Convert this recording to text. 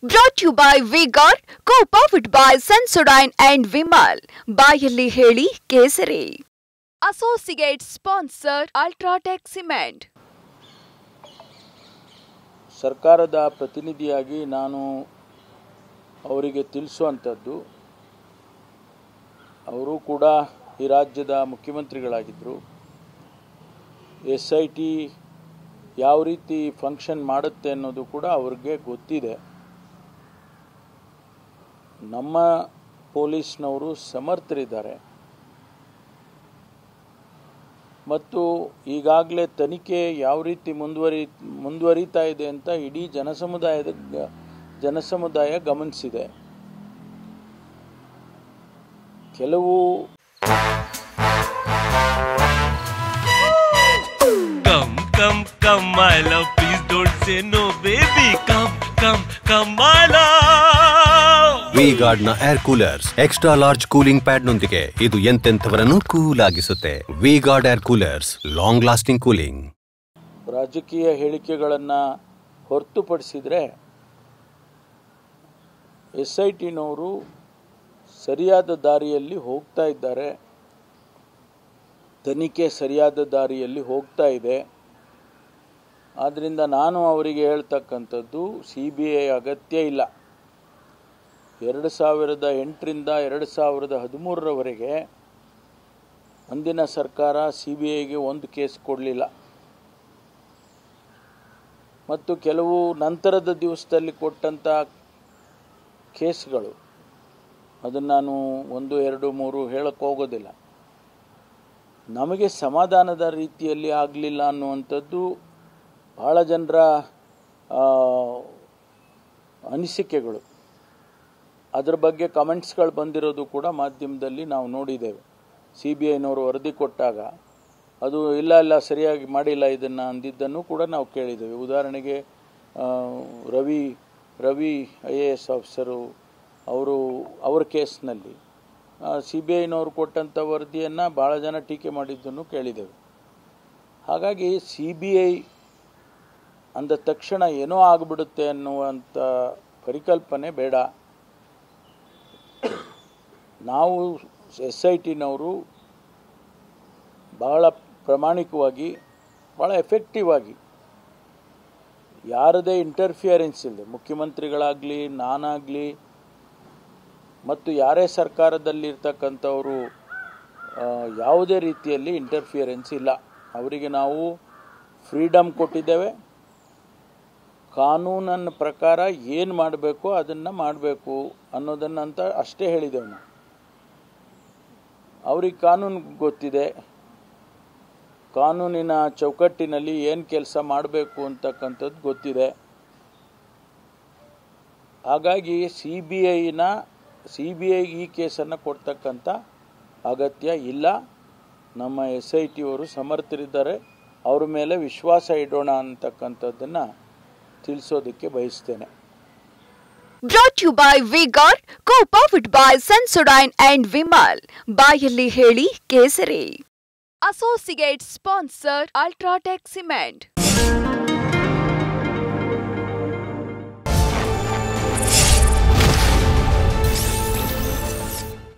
Brought to you by V-Guard, co-powered by Sensodyne and Vimal. ಬಾಯಲ್ಲಿ ಹೇಳಿ ಕೇಸರಿ. Associate sponsor Ultratech Cement. ಸರ್ಕಾರದ ಪ್ರತಿನಿಧಿಯಾಗಿ ನಾನು ಅವರಿಗೆ ತಿಳಿಸುವಂತದ್ದು, ಅವರು ಕೂಡ ಈ ರಾಜ್ಯದ ಮುಖ್ಯಮಂತ್ರಿಗಳಾಗಿದ್ದರು. SIT ಯಾವ ರೀತಿ ಫಂಕ್ಷನ್ ಮಾಡುತ್ತೆ ಅನ್ನೋದು ಕೂಡ ಅವರಿಗೆ ಗೊತ್ತಿದೆ. ನಮ್ಮ ಪೊಲೀಸ್ನವರು ಸಮರ್ಥರಿದ್ದಾರೆ ಮತ್ತು ಈಗಾಗಲೇ ತನಿಖೆ ಯಾವ ರೀತಿ ಮುಂದುವರಿತಾ ಇದೆ ಅಂತ ಇಡೀ ಜನಸಮುದಾಯ ಗಮನಿಸಿದೆ. ಕೆಲವು Come my love, please don't say no baby, come my love. V-Guard ನ air coolers extra large cooling pad ನೊಂದಿಗೆ ಇದು ಎಂತೆಂಥವರನ್ನು ಕೂಲ್ ಆಗಿಸುತ್ತೆ. V-Guard air coolers, long lasting cooling. ರಾಜಕೀಯ ಹೇಳಿಕೆಗಳನ್ನು ಹೊರತುಪಡಿಸಿದರೆ SITನವರು ಸರಿಯಾದ ದಾರಿಯಲ್ಲಿ ಹೋಗ್ತಾ ಇದ್ದಾರೆ. ತನಿಖೆ ಸರಿಯಾದ ದಾರಿಯಲ್ಲಿ ಹೋಗ್ತಾ ಇದೆ. ಆದ್ದರಿಂದ ನಾನು ಅವರಿಗೆ ಹೇಳ್ತಕ್ಕಂಥದ್ದು, CBI ಅಗತ್ಯ ಇಲ್ಲ. 2008ರಿಂದ 2013ರವರೆಗೆ ಅಂದಿನ ಸರ್ಕಾರ CBIಗೆ ಒಂದು ಕೇಸ್ ಕೊಡಲಿಲ್ಲ ಮತ್ತು ಕೆಲವು ನಂತರದ ದಿವಸದಲ್ಲಿ ಕೊಟ್ಟಂಥ ಕೇಸ್ಗಳು, ಅದನ್ನು ನಾನು 1, 2, 3 ಹೇಳಕ್ಕೆ ಹೋಗೋದಿಲ್ಲ, ನಮಗೆ ಸಮಾಧಾನದ ರೀತಿಯಲ್ಲಿ ಆಗಲಿಲ್ಲ ಅನ್ನುವಂಥದ್ದು ಭಾಳ ಜನರ ಅನಿಸಿಕೆಗಳು. ಅದರ ಬಗ್ಗೆ ಕಮೆಂಟ್ಸ್ಗಳು ಬಂದಿರೋದು ಕೂಡ ಮಾಧ್ಯಮದಲ್ಲಿ ನಾವು ನೋಡಿದ್ದೇವೆ. CBIನವರು ವರದಿ ಕೊಟ್ಟಾಗ ಅದು ಇಲ್ಲ ಸರಿಯಾಗಿ ಮಾಡಿಲ್ಲ ಇದನ್ನು ಅಂದಿದ್ದನ್ನು ಕೂಡ ನಾವು ಕೇಳಿದ್ದೇವೆ. ಉದಾಹರಣೆಗೆ ರವಿ IAS ಆಫೀಸರು ಅವರ ಕೇಸ್ನಲ್ಲಿ CBIನವರು ಕೊಟ್ಟಂಥ ವರದಿಯನ್ನು ಭಾಳ ಜನ ಟೀಕೆ ಮಾಡಿದ್ದನ್ನು ಕೇಳಿದ್ದೇವೆ. ಹಾಗಾಗಿ CBI ಅಂದ ತಕ್ಷಣ ಏನೋ ಆಗಿಬಿಡುತ್ತೆ ಅನ್ನುವಂಥ ಪರಿಕಲ್ಪನೆ ಬೇಡ. ನಾವು SITನವರು ಬಹಳ ಪ್ರಾಮಾಣಿಕವಾಗಿ, ಭಾಳ ಎಫೆಕ್ಟಿವ್ ಆಗಿ, ಯಾರದೇ ಇಂಟರ್ಫಿಯರೆನ್ಸ್ ಇಲ್ಲದೆ, ಮುಖ್ಯಮಂತ್ರಿಗಳಾಗಲಿ ನಾನಾಗಲಿ ಮತ್ತು ಯಾರೇ ಸರ್ಕಾರದಲ್ಲಿರ್ತಕ್ಕಂಥವರು ಯಾವುದೇ ರೀತಿಯಲ್ಲಿ ಇಂಟರ್ಫಿಯರೆನ್ಸ್ ಇಲ್ಲ. ಅವರಿಗೆ ನಾವು ಫ್ರೀಡಮ್ ಕೊಟ್ಟಿದ್ದೇವೆ. ಕಾನೂನಿನ ಪ್ರಕಾರ ಏನು ಮಾಡಬೇಕು ಅದನ್ನು ಮಾಡಬೇಕು ಅನ್ನೋದನ್ನಂತ ಅಷ್ಟೇ ಹೇಳಿದ್ದೇವೆ ನಾವು. ಅವ್ರಿಗೆ ಕಾನೂನು ಗೊತ್ತಿದೆ, ಕಾನೂನಿನ ಚೌಕಟ್ಟಿನಲ್ಲಿ ಏನು ಕೆಲಸ ಮಾಡಬೇಕು ಅಂತಕ್ಕಂಥದ್ದು ಗೊತ್ತಿದೆ. ಹಾಗಾಗಿ CBI ಈ ಕೇಸನ್ನು ಕೊಡ್ತಕ್ಕಂಥ ಅಗತ್ಯ ಇಲ್ಲ. ನಮ್ಮ SITಯವರು ಸಮರ್ಥರಿದ್ದಾರೆ, ಅವ್ರ ಮೇಲೆ ವಿಶ್ವಾಸ ಇಡೋಣ ಅಂತಕ್ಕಂಥದ್ದನ್ನು ತಿಳಿಸೋದಕ್ಕೆ ಬಯಸ್ತೇನೆ. Brought to you by V-Guard, co-powered by Sensodyne and Vimal. ಬಾಯಲ್ಲಿ ಹೇಳಿ ಕೇಸರಿ. Associate sponsor Ultratech Cement.